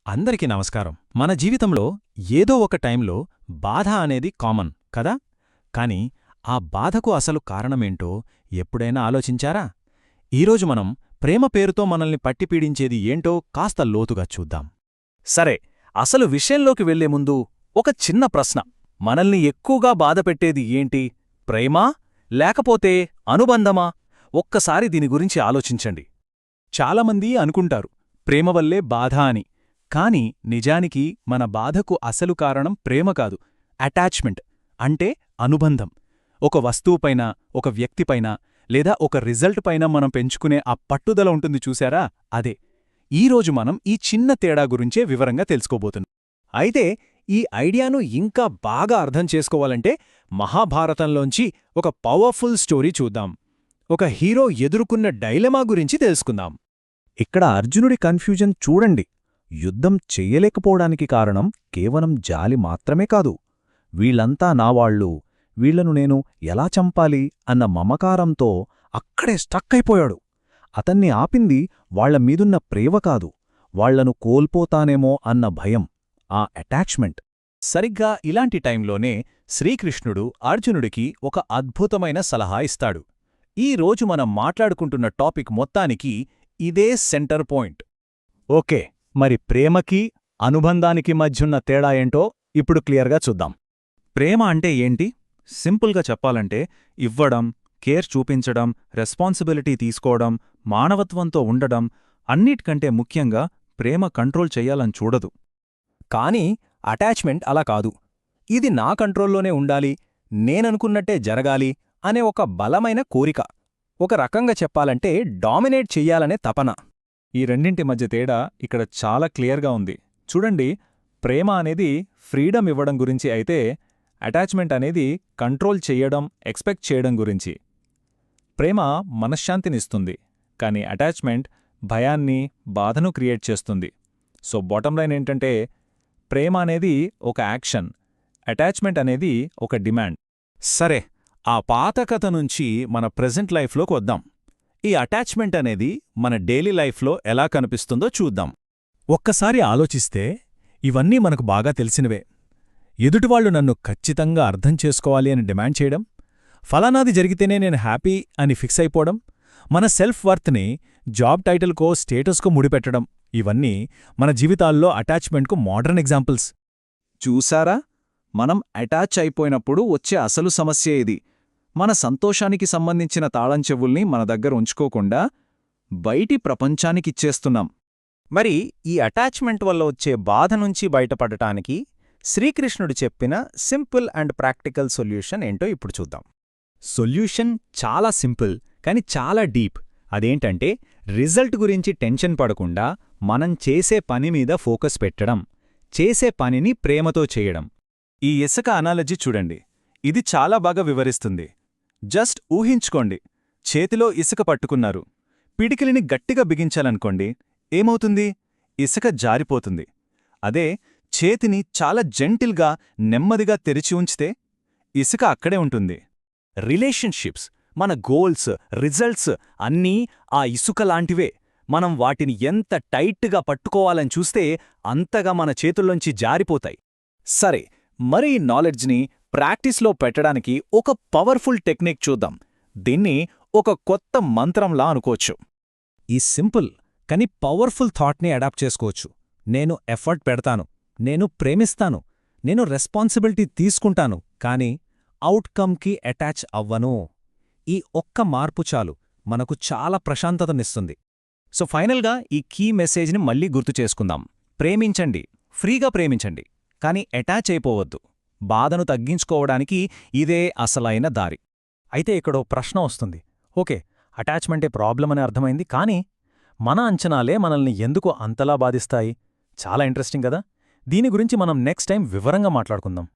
అందరికీ నమస్కారం. మన జీవితంలో ఏదో ఒక టైంలో బాధ అనేది కామన్ కదా? కాని ఆ బాధకు అసలు కారణమేంటో ఎప్పుడైనా ఆలోచించారా? ఈరోజు మనం ప్రేమ పేరుతో మనల్ని పట్టిపీడించేది ఏంటో కాస్త లోతుగా చూద్దాం. సరే, అసలు విషయంలోకి వెళ్లే ముందు ఒక చిన్న ప్రశ్న. మనల్ని ఎక్కువగా బాధపెట్టేది ఏంటి? ప్రేమా లేకపోతే అనుబంధమా? ఒక్కసారి దీని గురించి ఆలోచించండి. చాలామంది అనుకుంటారు ప్రేమ వల్లే బాధ అని. కాని నిజానికి మన బాధకు అసలు కారణం ప్రేమ కాదు, అటాచ్మెంట్ అంటే అనుబంధం. ఒక వస్తువుపైన, ఒక వ్యక్తిపైన లేదా ఒక రిజల్ట్ పైన మనం పెంచుకునే ఆ పట్టుదల ఉంటుంది చూశారా, అదే. ఈరోజు మనం ఈ చిన్న తేడా గురించే వివరంగా తెలుసుకోబోతున్నాం. అయితే ఈ ఐడియాను ఇంకా బాగా అర్థం చేసుకోవాలంటే మహాభారతంలోంచి ఒక పవర్ఫుల్ స్టోరీ చూద్దాం. ఒక హీరో ఎదుర్కొన్న డైలమా గురించి తెలుసుకుందాం. ఇక్కడ అర్జునుడి కన్ఫ్యూజన్ చూడండి. యుద్ధం చెయ్యలేకపోవడానికి కారణం కేవలం జాలి మాత్రమే కాదు. వీళ్లంతా నావాళ్లు, వీళ్లను నేను ఎలా చంపాలి అన్న మమకారంతో అక్కడే స్టక్ అయిపోయాడు. అతన్ని ఆపింది వాళ్లమీదున్న ప్రేమ కాదు, వాళ్లను కోల్పోతానేమో అన్న భయం, ఆ అటాచ్మెంట్. సరిగ్గా ఇలాంటి టైంలోనే శ్రీకృష్ణుడు అర్జునుడికి ఒక అద్భుతమైన సలహా ఇస్తాడు. ఈ రోజు మనం మాట్లాడుకుంటున్న టాపిక్ మొత్తానికి ఇదే సెంటర్ పాయింట్. ఓకే, మరి ప్రేమకి, అనుబంధానికి మధ్యున్న తేడా ఏంటో ఇప్పుడు క్లియర్గా చూద్దాం. ప్రేమ అంటే ఏంటి? సింపుల్గా చెప్పాలంటే ఇవ్వడం, కేర్ చూపించడం, రెస్పాన్సిబిలిటీ తీసుకోవడం, మానవత్వంతో ఉండడం. అన్నిటికంటే ముఖ్యంగా ప్రేమ కంట్రోల్ చెయ్యాలని చూడదు. కానీ అటాచ్మెంట్ అలా కాదు. ఇది నా కంట్రోల్లోనే ఉండాలి, నేననుకున్నట్టే జరగాలి అనే ఒక బలమైన కోరిక. ఒక రకంగా చెప్పాలంటే డామినేట్ చెయ్యాలనే తపన. ఈ రెండింటి మధ్య తేడా ఇక్కడ చాలా క్లియర్గా ఉంది. చూడండి, ప్రేమ అనేది ఫ్రీడమ్ ఇవ్వడం గురించి అయితే అటాచ్మెంట్ అనేది కంట్రోల్ చెయ్యడం, ఎక్స్పెక్ట్ చేయడం గురించి. ప్రేమ మనశ్శాంతినిస్తుంది, కానీ అటాచ్మెంట్ భయాన్ని, బాధను క్రియేట్ చేస్తుంది. సో బాటమ్ లైన్ ఏంటంటే ప్రేమ అనేది ఒక యాక్షన్, అటాచ్మెంట్ అనేది ఒక డిమాండ్. సరే, ఆ పాత కథ నుంచి మన ప్రెజెంట్ లైఫ్లోకి వద్దాం. ఈ అటాచ్మెంట్ అనేది మన డైలీ లైఫ్లో ఎలా కనిపిస్తుందో చూద్దాం. ఒక్కసారి ఆలోచిస్తే ఇవన్నీ మనకు బాగా తెలిసినవే. ఎదుటివాళ్లు నన్ను ఖచ్చితంగా అర్థం చేసుకోవాలి అని డిమాండ్ చేయడం, ఫలానాది జరిగితేనే నేను హ్యాపీ అని ఫిక్స్ అయిపోవడం, మన సెల్ఫ్ వర్త్ని జాబ్ టైటిల్కో స్టేటస్కో ముడిపెట్టడం, ఇవన్నీ మన జీవితాల్లో అటాచ్మెంట్కు మోడర్న్ ఎగ్జాంపుల్స్. చూసారా, మనం అటాచ్ అయిపోయినప్పుడు వచ్చే అసలు సమస్య ఇది. మన సంతోషానికి సంబంధించిన తాళంచెవుల్ని మన దగ్గర ఉంచుకోకుండా బయటి ప్రపంచానికిచ్చేస్తున్నాం. మరి ఈ అటాచ్మెంట్ వల్ల వచ్చే బాధ నుంచి బయటపడటానికి శ్రీకృష్ణుడు చెప్పిన సింపుల్ అండ్ ప్రాక్టికల్ సొల్యూషన్ ఏంటో ఇప్పుడు చూద్దాం. సొల్యూషన్ చాలా సింపుల్, కాని చాలా డీప్. అదేంటంటే రిజల్ట్ గురించి టెన్షన్ పడకుండా మనం చేసే పని మీద ఫోకస్ పెట్టడం, చేసే పనిని ప్రేమతో చేయడం. ఈ ఇసుక అనాలజీ చూడండి, ఇది చాలా బాగా వివరిస్తుంది. జస్ట్ ఊహించుకోండి, చేతిలో ఇసుక పట్టుకున్నారు, పిడికిలిని గట్టిగా బిగించాలనుకోండి, ఏమవుతుంది? ఇసుక జారిపోతుంది. అదే చేతిని చాలా జెంటిల్గా, నెమ్మదిగా తెరిచి ఉంచితే ఇసుక అక్కడే ఉంటుంది. రిలేషన్షిప్స్, మన గోల్స్, రిజల్ట్స్ అన్నీ ఆ ఇసుకలాంటివే. మనం వాటిని ఎంత టైట్గా పట్టుకోవాలని చూస్తే అంతగా మన చేతుల్లోంచి జారిపోతాయి. సరే, మరి ఈ నాలెడ్జ్ని ప్రాక్టీస్లో పెట్టడానికి ఒక పవర్ఫుల్ టెక్నిక్ చూద్దాం. దీన్ని ఒక కొత్త మంత్రంలా అనుకోవచ్చు. ఈ సింపుల్ కానీ పవర్ఫుల్ థాట్ని అడాప్ట్ చేసుకోవచ్చు. నేను ఎఫర్ట్ పెడతాను, నేను ప్రేమిస్తాను, నేను రెస్పాన్సిబిలిటీ తీసుకుంటాను, కానీ అవుట్కమ్కి అటాచ్ అవ్వను. ఈ ఒక్క మార్పు చాలు మనకు చాలా ప్రశాంతతనిస్తుంది. సో ఫైనల్గా ఈ కీ మెసేజ్ని మళ్ళీ గుర్తు చేసుకుందాం. ప్రేమించండి, ఫ్రీగా ప్రేమించండి, కానీ అటాచ్ అయిపోవద్దు. బాధను తగ్గించుకోవడానికి ఇదే అసలైన దారి. అయితే ఇక్కడో ప్రశ్న వస్తుంది. ఓకే, అటాచ్మెంటే ప్రాబ్లం అని అర్థమైంది, కానీ మన అంచనాలే మనల్ని ఎందుకు అంతలా బాధిస్తాయి? చాలా ఇంట్రెస్టింగ్ కదా. దీని గురించి మనం నెక్స్ట్ టైం వివరంగా మాట్లాడుకుందాం.